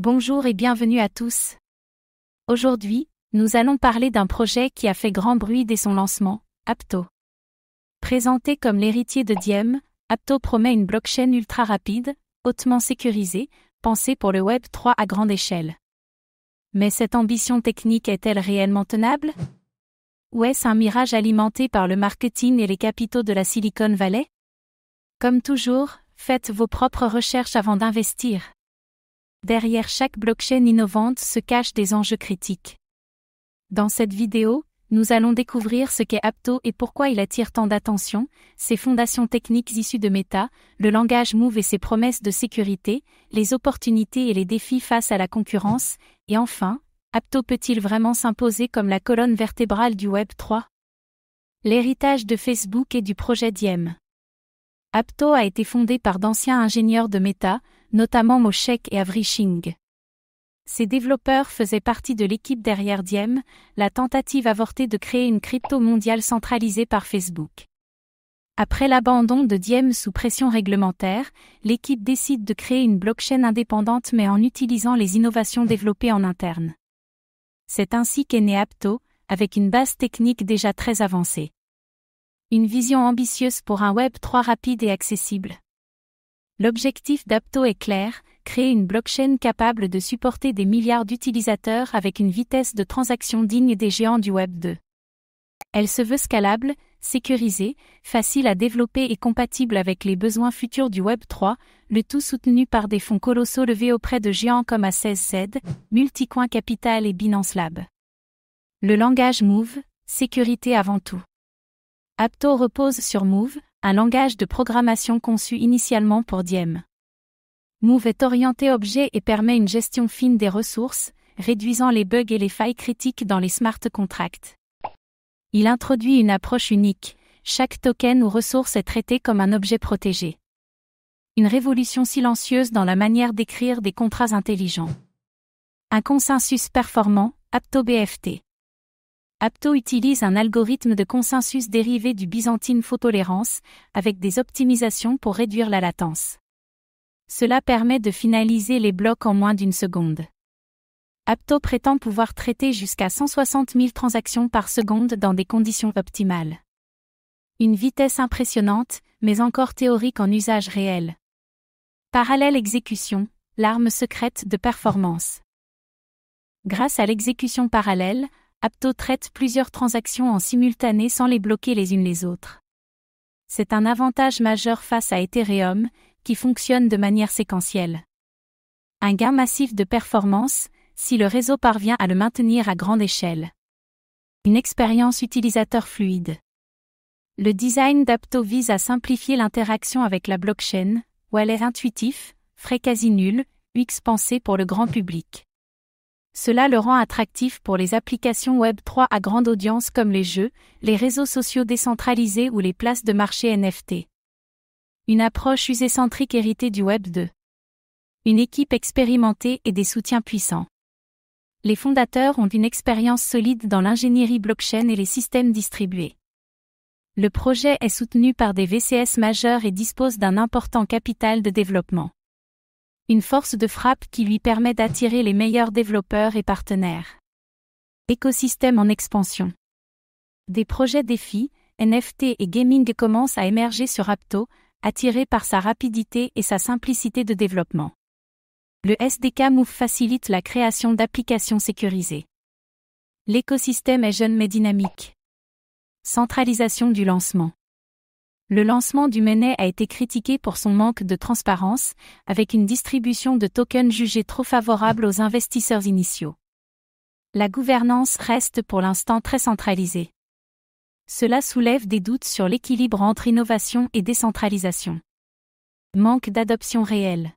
Bonjour et bienvenue à tous. Aujourd'hui, nous allons parler d'un projet qui a fait grand bruit dès son lancement, Apto. Présenté comme l'héritier de Diem, Apto promet une blockchain ultra rapide, hautement sécurisée, pensée pour le Web 3 à grande échelle. Mais cette ambition technique est-elle réellement tenable? Ou est-ce un mirage alimenté par le marketing et les capitaux de la Silicon Valley? Comme toujours, faites vos propres recherches avant d'investir. Derrière chaque blockchain innovante se cachent des enjeux critiques. Dans cette vidéo, nous allons découvrir ce qu'est Apto et pourquoi il attire tant d'attention, ses fondations techniques issues de Meta, le langage Move et ses promesses de sécurité, les opportunités et les défis face à la concurrence, et enfin, Apto peut-il vraiment s'imposer comme la colonne vertébrale du Web 3? L'héritage de Facebook et du projet Diem. Apto a été fondé par d'anciens ingénieurs de Meta, notamment Moshe et Avri Shing. Ces développeurs faisaient partie de l'équipe derrière Diem, la tentative avortée de créer une crypto mondiale centralisée par Facebook. Après l'abandon de Diem sous pression réglementaire, l'équipe décide de créer une blockchain indépendante mais en utilisant les innovations développées en interne. C'est ainsi qu'est né Apto, avec une base technique déjà très avancée. Une vision ambitieuse pour un Web 3 rapide et accessible. L'objectif d'Apto est clair, créer une blockchain capable de supporter des milliards d'utilisateurs avec une vitesse de transaction digne des géants du Web 2. Elle se veut scalable, sécurisée, facile à développer et compatible avec les besoins futurs du Web 3, le tout soutenu par des fonds colossaux levés auprès de géants comme A16Z, Multicoin Capital et Binance Lab. Le langage Move, sécurité avant tout. Apto repose sur Move, un langage de programmation conçu initialement pour Diem. Move est orienté objet et permet une gestion fine des ressources, réduisant les bugs et les failles critiques dans les smart contracts. Il introduit une approche unique, chaque token ou ressource est traité comme un objet protégé. Une révolution silencieuse dans la manière d'écrire des contrats intelligents. Un consensus performant, Apto BFT. Apto utilise un algorithme de consensus dérivé du Byzantine fault-tolérance, avec des optimisations pour réduire la latence. Cela permet de finaliser les blocs en moins d'une seconde. Apto prétend pouvoir traiter jusqu'à 160 000 transactions par seconde dans des conditions optimales. Une vitesse impressionnante, mais encore théorique en usage réel. Parallèle exécution, l'arme secrète de performance. Grâce à l'exécution parallèle, Apto traite plusieurs transactions en simultané sans les bloquer les unes les autres. C'est un avantage majeur face à Ethereum, qui fonctionne de manière séquentielle. Un gain massif de performance, si le réseau parvient à le maintenir à grande échelle. Une expérience utilisateur fluide. Le design d'Apto vise à simplifier l'interaction avec la blockchain, où elle est intuitif, frais quasi nul, UX pensé pour le grand public. Cela le rend attractif pour les applications Web 3 à grande audience comme les jeux, les réseaux sociaux décentralisés ou les places de marché NFT. Une approche user-centrique héritée du Web 2. Une équipe expérimentée et des soutiens puissants. Les fondateurs ont une expérience solide dans l'ingénierie blockchain et les systèmes distribués. Le projet est soutenu par des VCS majeurs et dispose d'un important capital de développement. Une force de frappe qui lui permet d'attirer les meilleurs développeurs et partenaires. Écosystème en expansion. Des projets défis, NFT et gaming commencent à émerger sur Apto, attirés par sa rapidité et sa simplicité de développement. Le SDK Move facilite la création d'applications sécurisées. L'écosystème est jeune mais dynamique. Centralisation du lancement. Le lancement du mainnet a été critiqué pour son manque de transparence, avec une distribution de tokens jugée trop favorable aux investisseurs initiaux. La gouvernance reste pour l'instant très centralisée. Cela soulève des doutes sur l'équilibre entre innovation et décentralisation. Manque d'adoption réelle.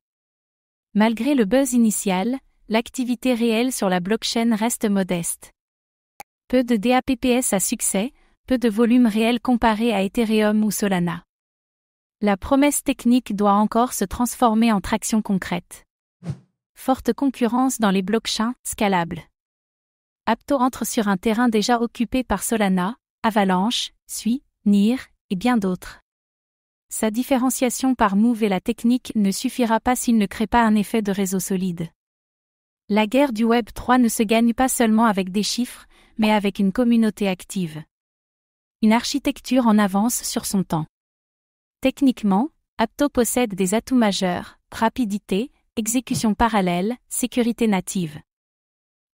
Malgré le buzz initial, l'activité réelle sur la blockchain reste modeste. Peu de DApps à succès, peu de volume réel comparé à Ethereum ou Solana. La promesse technique doit encore se transformer en traction concrète. Forte concurrence dans les blockchains scalables. Apto entre sur un terrain déjà occupé par Solana, Avalanche, Sui, Near, et bien d'autres. Sa différenciation par Move et la technique ne suffira pas s'il ne crée pas un effet de réseau solide. La guerre du Web 3 ne se gagne pas seulement avec des chiffres, mais avec une communauté active. Une architecture en avance sur son temps. Techniquement, Apto possède des atouts majeurs: rapidité, exécution parallèle, sécurité native.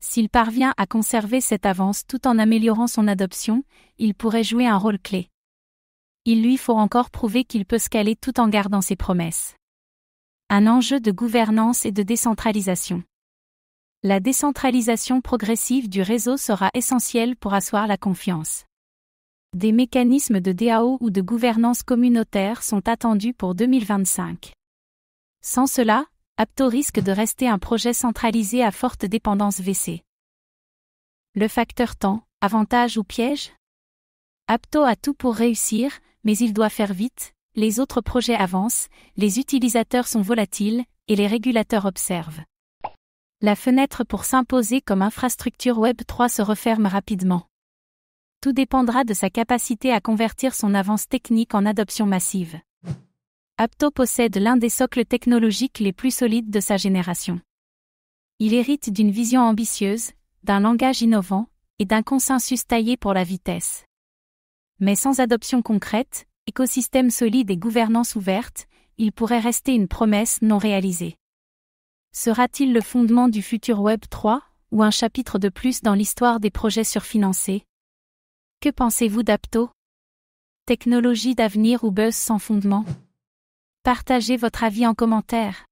S'il parvient à conserver cette avance tout en améliorant son adoption, il pourrait jouer un rôle clé. Il lui faut encore prouver qu'il peut scaler tout en gardant ses promesses. Un enjeu de gouvernance et de décentralisation. La décentralisation progressive du réseau sera essentielle pour asseoir la confiance. Des mécanismes de DAO ou de gouvernance communautaire sont attendus pour 2025. Sans cela, Apto risque de rester un projet centralisé à forte dépendance VC. Le facteur temps, avantage ou piège? Apto a tout pour réussir, mais il doit faire vite, les autres projets avancent, les utilisateurs sont volatiles, et les régulateurs observent. La fenêtre pour s'imposer comme infrastructure Web 3 se referme rapidement. Tout dépendra de sa capacité à convertir son avance technique en adoption massive. Apto possède l'un des socles technologiques les plus solides de sa génération. Il hérite d'une vision ambitieuse, d'un langage innovant, et d'un consensus taillé pour la vitesse. Mais sans adoption concrète, écosystème solide et gouvernance ouverte, il pourrait rester une promesse non réalisée. Sera-t-il le fondement du futur Web 3, ou un chapitre de plus dans l'histoire des projets surfinancés? Que pensez-vous d'Apto? Technologie d'avenir ou buzz sans fondement? Partagez votre avis en commentaire.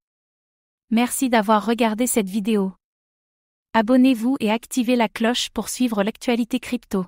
Merci d'avoir regardé cette vidéo. Abonnez-vous et activez la cloche pour suivre l'actualité crypto.